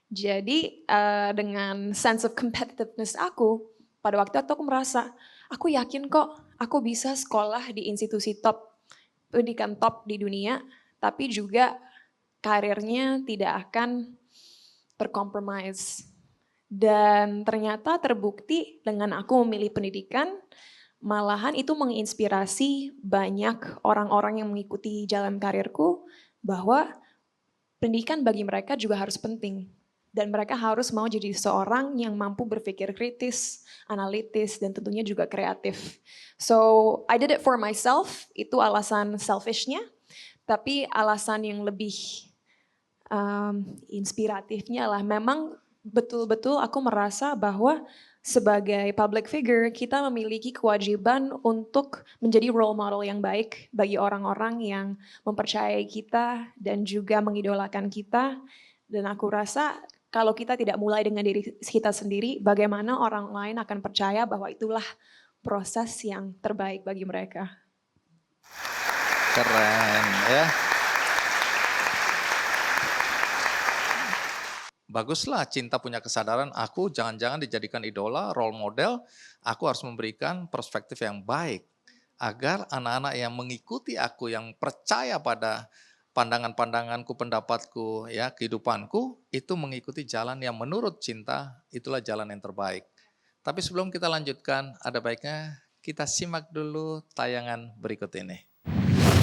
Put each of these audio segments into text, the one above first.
Jadi dengan sense of competitiveness aku, pada waktu itu aku merasa, aku yakin kok aku bisa sekolah di institusi top, pendidikan top di dunia, tapi juga karirnya tidak akan tercompromise. Dan ternyata terbukti dengan aku memilih pendidikan, malahan itu menginspirasi banyak orang-orang yang mengikuti jalan karirku bahwa pendidikan bagi mereka juga harus penting. Dan mereka harus mau jadi seorang yang mampu berpikir kritis, analitis, dan tentunya juga kreatif. So, I did it for myself, itu alasan selfishnya. Tapi alasan yang lebih inspiratifnya lah, memang betul-betul aku merasa bahwa sebagai public figure kita memiliki kewajiban untuk menjadi role model yang baik bagi orang-orang yang mempercayai kita dan juga mengidolakan kita. Dan aku rasa kalau kita tidak mulai dengan diri kita sendiri, bagaimana orang lain akan percaya bahwa itulah proses yang terbaik bagi mereka. Keren ya. Baguslah Cinta punya kesadaran, aku jangan-jangan dijadikan idola, role model, aku harus memberikan perspektif yang baik. Agar anak-anak yang mengikuti aku, yang percaya pada pandangan-pandanganku, pendapatku, ya kehidupanku, itu mengikuti jalan yang menurut Cinta, itulah jalan yang terbaik. Tapi sebelum kita lanjutkan, ada baiknya kita simak dulu tayangan berikut ini.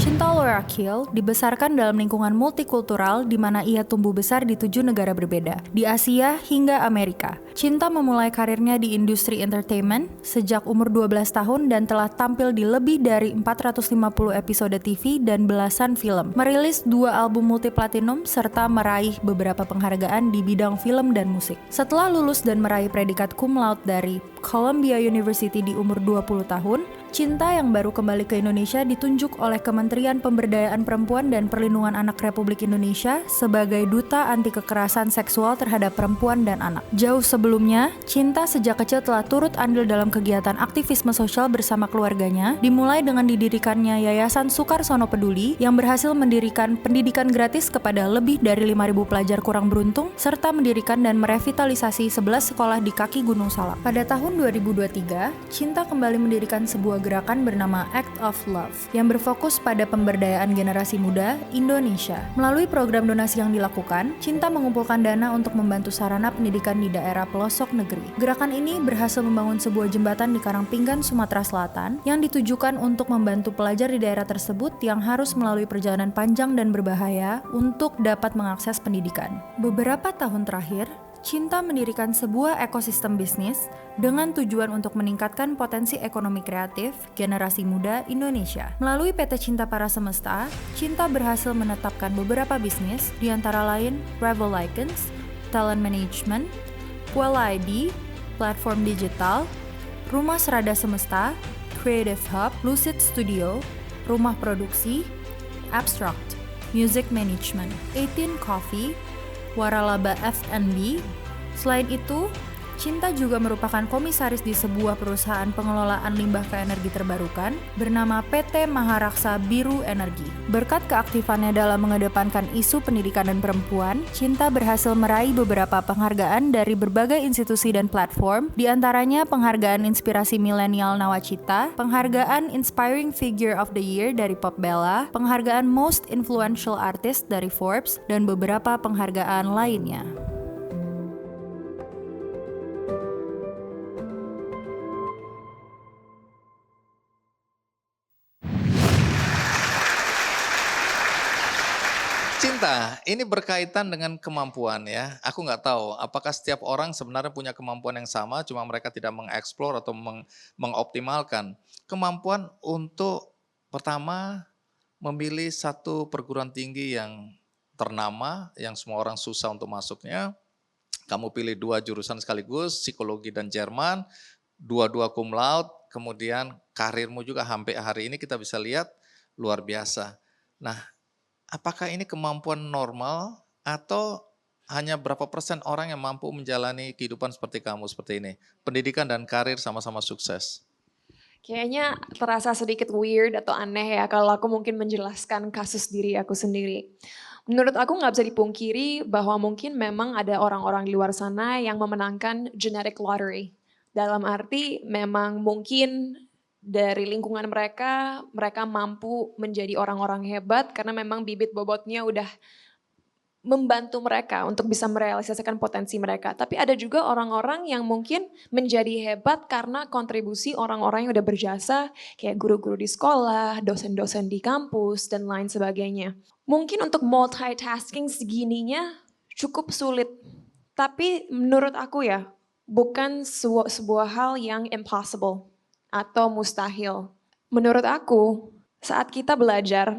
Cinta Laura Kiel dibesarkan dalam lingkungan multikultural di mana ia tumbuh besar di 7 negara berbeda, di Asia hingga Amerika. Cinta memulai karirnya di industri entertainment sejak umur 12 tahun dan telah tampil di lebih dari 450 episode TV dan belasan film. Merilis 2 album multi-platinum serta meraih beberapa penghargaan di bidang film dan musik. Setelah lulus dan meraih predikat cum laude dari Columbia University di umur 20 tahun, Cinta yang baru kembali ke Indonesia ditunjuk oleh Kementerian Pemberdayaan Perempuan dan Perlindungan Anak Republik Indonesia sebagai Duta Anti Kekerasan Seksual terhadap Perempuan dan Anak. Jauh sebelumnya, Cinta sejak kecil telah turut andil dalam kegiatan aktivisme sosial bersama keluarganya, dimulai dengan didirikannya Yayasan Sukarsono Peduli yang berhasil mendirikan pendidikan gratis kepada lebih dari 5.000 pelajar kurang beruntung, serta mendirikan dan merevitalisasi 11 sekolah di kaki Gunung Salak. Pada tahun 2023, Cinta kembali mendirikan sebuah gerakan bernama Act of Love yang berfokus pada pemberdayaan generasi muda Indonesia. Melalui program donasi yang dilakukan, Cinta mengumpulkan dana untuk membantu sarana pendidikan di daerah pelosok negeri. Gerakan ini berhasil membangun sebuah jembatan di Karangpinggan, Sumatera Selatan yang ditujukan untuk membantu pelajar di daerah tersebut yang harus melalui perjalanan panjang dan berbahaya untuk dapat mengakses pendidikan. Beberapa tahun terakhir, Cinta mendirikan sebuah ekosistem bisnis dengan tujuan untuk meningkatkan potensi ekonomi kreatif generasi muda Indonesia. Melalui PT Cinta Para Semesta, Cinta berhasil menetapkan beberapa bisnis, di antara lain Revel Icons, Talent Management, Puela ID, Platform Digital, Rumah Serada Semesta, Creative Hub, Lucid Studio, Rumah Produksi, Abstract, Music Management, 18 Coffee, Waralaba F&B. Selain itu, Cinta juga merupakan komisaris di sebuah perusahaan pengelolaan limbah ke energi terbarukan bernama PT Maharaksa Biru Energi. Berkat keaktifannya dalam mengedepankan isu pendidikan dan perempuan, Cinta berhasil meraih beberapa penghargaan dari berbagai institusi dan platform, di antaranya penghargaan Inspirasi Milenial Nawacita, penghargaan Inspiring Figure of the Year dari Popbella, penghargaan Most Influential Artist dari Forbes, dan beberapa penghargaan lainnya. Cinta, ini berkaitan dengan kemampuan ya. Aku nggak tahu apakah setiap orang sebenarnya punya kemampuan yang sama, cuma mereka tidak mengeksplor atau mengoptimalkan. Kemampuan untuk pertama memilih satu perguruan tinggi yang ternama, yang semua orang susah untuk masuknya. Kamu pilih 2 jurusan sekaligus, psikologi dan Jerman, dua-dua cum laude, kemudian karirmu juga sampai hari ini kita bisa lihat luar biasa. Nah, apakah ini kemampuan normal atau hanya berapa persen orang yang mampu menjalani kehidupan seperti kamu seperti ini? Pendidikan dan karir sama-sama sukses. Kayaknya terasa sedikit weird atau aneh ya kalau aku mungkin menjelaskan kasus diri aku sendiri. Menurut aku nggak bisa dipungkiri bahwa mungkin memang ada orang-orang di luar sana yang memenangkan genetic lottery. Dalam arti memang mungkin dari lingkungan mereka, mereka mampu menjadi orang-orang hebat karena memang bibit bobotnya udah membantu mereka untuk bisa merealisasikan potensi mereka. Tapi ada juga orang-orang yang mungkin menjadi hebat karena kontribusi orang-orang yang udah berjasa, kayak guru-guru di sekolah, dosen-dosen di kampus, dan lain sebagainya. Mungkin untuk multitasking segininya cukup sulit. Tapi menurut aku ya, bukan sebuah hal yang impossible atau mustahil. Menurut aku, saat kita belajar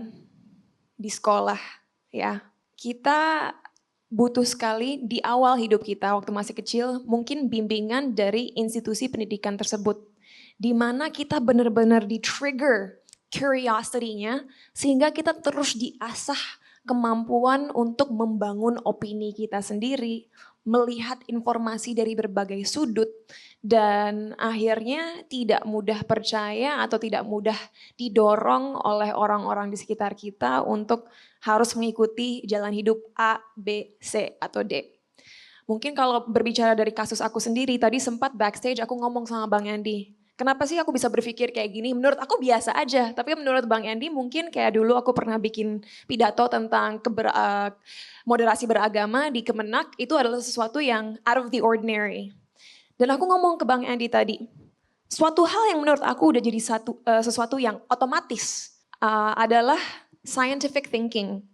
di sekolah, ya, kita butuh sekali di awal hidup kita waktu masih kecil mungkin bimbingan dari institusi pendidikan tersebut. Di mana kita benar-benar di-trigger curiosity-nya sehingga kita terus diasah kemampuan untuk membangun opini kita sendiri, melihat informasi dari berbagai sudut, dan akhirnya tidak mudah percaya atau tidak mudah didorong oleh orang-orang di sekitar kita untuk harus mengikuti jalan hidup A, B, C, atau D. Mungkin kalau berbicara dari kasus aku sendiri, tadi sempat backstage aku ngomong sama Bang Andi, kenapa sih aku bisa berpikir kayak gini? Menurut aku biasa aja, tapi menurut Bang Andi mungkin kayak dulu aku pernah bikin pidato tentang moderasi beragama di Kemenak, itu adalah sesuatu yang out of the ordinary. Dan aku ngomong ke Bang Andi tadi, suatu hal yang menurut aku udah jadi sesuatu yang otomatis adalah scientific thinking.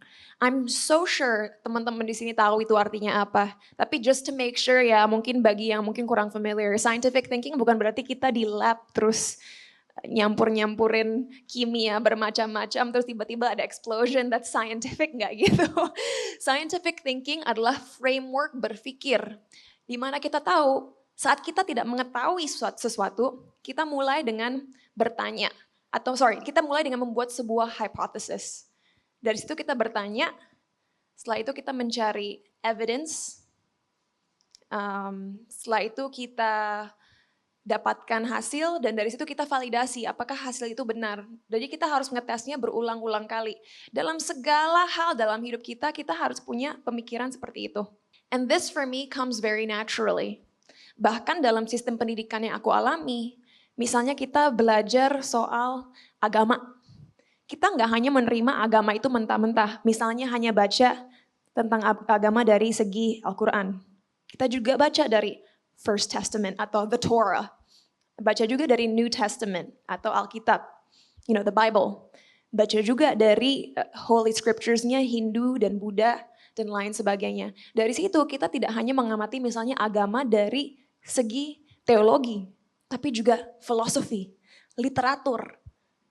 I'm so sure teman-teman di sini tahu itu artinya apa. Tapi just to make sure ya, mungkin bagi yang mungkin kurang familiar, scientific thinking bukan berarti kita di lab terus nyampur-nyampurin kimia bermacam-macam terus tiba-tiba ada explosion, that's scientific, nggak gitu. Scientific thinking adalah framework berpikir, di mana kita tahu saat kita tidak mengetahui sesuatu, kita mulai dengan bertanya, kita mulai dengan membuat sebuah hypothesis. Dari situ kita bertanya, setelah itu kita mencari evidence, setelah itu kita dapatkan hasil, dan dari situ kita validasi apakah hasil itu benar. Jadi kita harus ngetesnya berulang-ulang kali. Dalam segala hal dalam hidup kita, kita harus punya pemikiran seperti itu. And this for me comes very naturally. Bahkan dalam sistem pendidikan yang aku alami, misalnya kita belajar soal agama. Kita nggak hanya menerima agama itu mentah-mentah, misalnya hanya baca tentang agama dari segi Al-Quran. Kita juga baca dari First Testament atau the Torah. Baca juga dari New Testament atau Alkitab, the Bible. Baca juga dari Holy Scriptures-nya Hindu dan Buddha dan lain sebagainya. Dari situ kita tidak hanya mengamati misalnya agama dari segi teologi, tapi juga filosofi, literatur.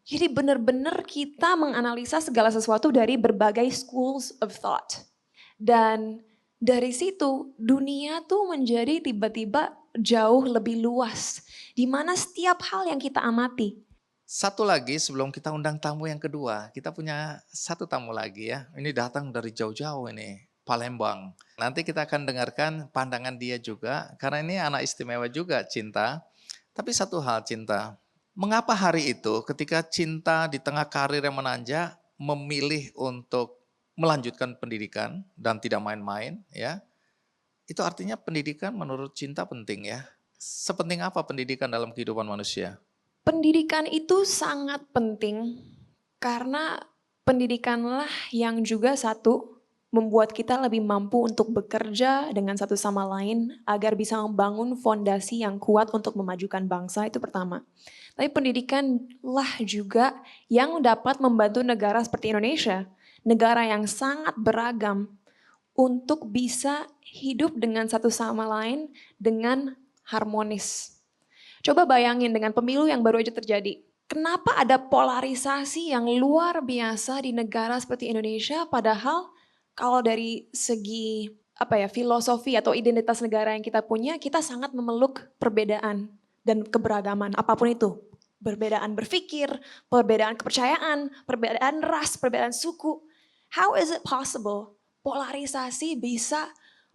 Jadi benar-benar kita menganalisa segala sesuatu dari berbagai schools of thought. Dan dari situ dunia tuh menjadi tiba-tiba jauh lebih luas. Di mana setiap hal yang kita amati. Satu lagi sebelum kita undang tamu yang kedua, kita punya satu tamu lagi ya. Ini datang dari jauh-jauh ini, Palembang. Nanti kita akan dengarkan pandangan dia juga, karena ini anak istimewa juga, Cinta. Tapi satu hal, Cinta, mengapa hari itu ketika Cinta di tengah karir yang menanjak, memilih untuk melanjutkan pendidikan dan tidak main-main ya. Itu artinya pendidikan menurut Cinta penting ya. Sepenting apa pendidikan dalam kehidupan manusia? Pendidikan itu sangat penting karena pendidikanlah yang juga satu membuat kita lebih mampu untuk bekerja dengan satu sama lain agar bisa membangun fondasi yang kuat untuk memajukan bangsa, itu pertama. Tapi pendidikanlah juga yang dapat membantu negara seperti Indonesia, negara yang sangat beragam, untuk bisa hidup dengan satu sama lain dengan harmonis. Coba bayangin dengan pemilu yang baru aja terjadi. Kenapa ada polarisasi yang luar biasa di negara seperti Indonesia, padahal kalau dari segi filosofi atau identitas negara yang kita punya, kita sangat memeluk perbedaan dan keberagaman, apapun itu. Perbedaan berpikir, perbedaan kepercayaan, perbedaan ras, perbedaan suku. How is it possible polarisasi bisa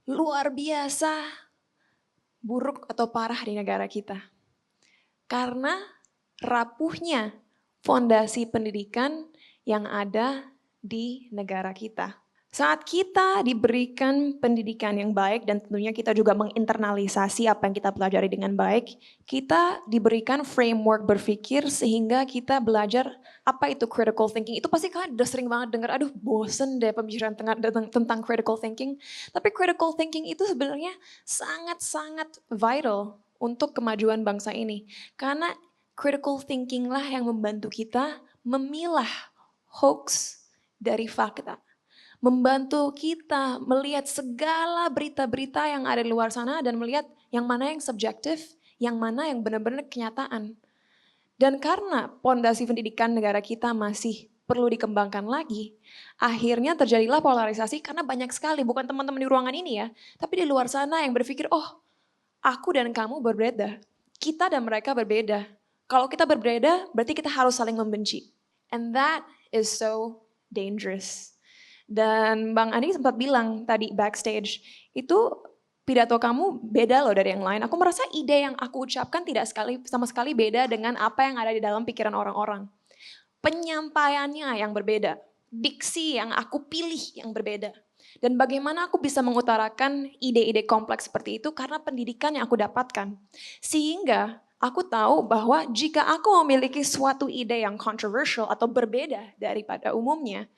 luar biasa buruk atau parah di negara kita? Karena rapuhnya fondasi pendidikan yang ada di negara kita. Saat kita diberikan pendidikan yang baik dan tentunya kita juga menginternalisasi apa yang kita pelajari dengan baik, kita diberikan framework berpikir sehingga kita belajar apa itu critical thinking. Itu pasti kalian udah sering banget dengar, aduh bosen deh pembicaraan tentang critical thinking. Tapi critical thinking itu sebenarnya sangat-sangat vital untuk kemajuan bangsa ini. Karena critical thinking lah yang membantu kita memilah hoax dari fakta. Membantu kita melihat segala berita-berita yang ada di luar sana dan melihat yang mana yang subjektif, yang mana yang benar-benar kenyataan. Dan karena pondasi pendidikan negara kita masih perlu dikembangkan lagi, akhirnya terjadilah polarisasi karena banyak sekali, bukan teman-teman di ruangan ini ya, tapi di luar sana yang berpikir, oh aku dan kamu berbeda, kita dan mereka berbeda. Kalau kita berbeda, berarti kita harus saling membenci. And that is so dangerous. Dan Bang Andi sempat bilang tadi backstage, itu pidato kamu beda loh dari yang lain. Aku merasa ide yang aku ucapkan tidak sama sekali beda dengan apa yang ada di dalam pikiran orang-orang. Penyampaiannya yang berbeda, diksi yang aku pilih yang berbeda. Dan bagaimana aku bisa mengutarakan ide-ide kompleks seperti itu karena pendidikan yang aku dapatkan. Sehingga aku tahu bahwa jika aku memiliki suatu ide yang controversial atau berbeda daripada umumnya,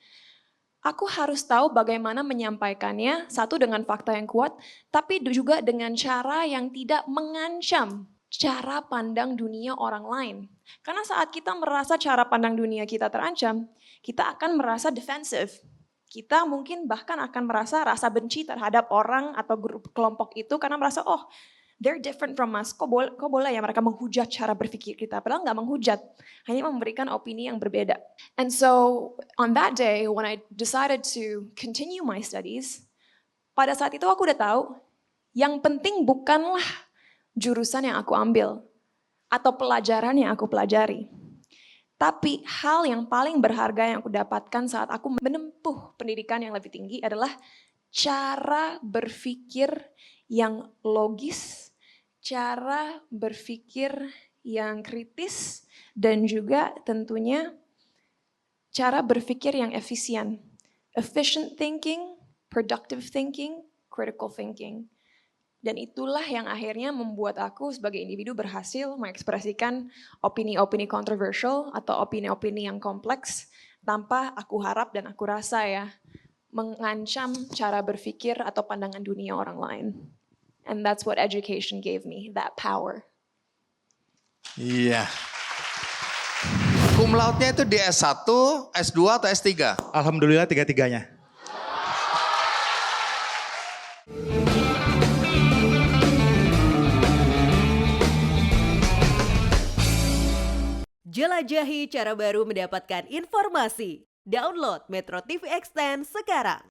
aku harus tahu bagaimana menyampaikannya, satu dengan fakta yang kuat, tapi juga dengan cara yang tidak mengancam cara pandang dunia orang lain. Karena saat kita merasa cara pandang dunia kita terancam, kita akan merasa defensif. Kita mungkin bahkan akan merasa rasa benci terhadap orang atau grup kelompok itu karena merasa, oh they're different from us, kok boleh ya mereka menghujat cara berpikir kita, padahal nggak menghujat, hanya memberikan opini yang berbeda. And so on that day when I decided to continue my studies, pada saat itu aku udah tahu, yang penting bukanlah jurusan yang aku ambil, atau pelajaran yang aku pelajari. Tapi hal yang paling berharga yang aku dapatkan saat aku menempuh pendidikan yang lebih tinggi adalah cara berpikir yang logis, cara berpikir yang kritis, dan juga tentunya cara berpikir yang efisien. Efficient thinking, productive thinking, critical thinking. Dan itulah yang akhirnya membuat aku sebagai individu berhasil mengekspresikan opini-opini kontroversial atau opini-opini yang kompleks tanpa aku harap dan aku rasa ya mengancam cara berpikir atau pandangan dunia orang lain. And that's what education gave me, that power. Iya. Cum laude-nya itu di S1, S2 atau S3? Alhamdulillah tiga-tiganya. Jelajahi cara baru mendapatkan informasi. Download Metro TV Extend sekarang.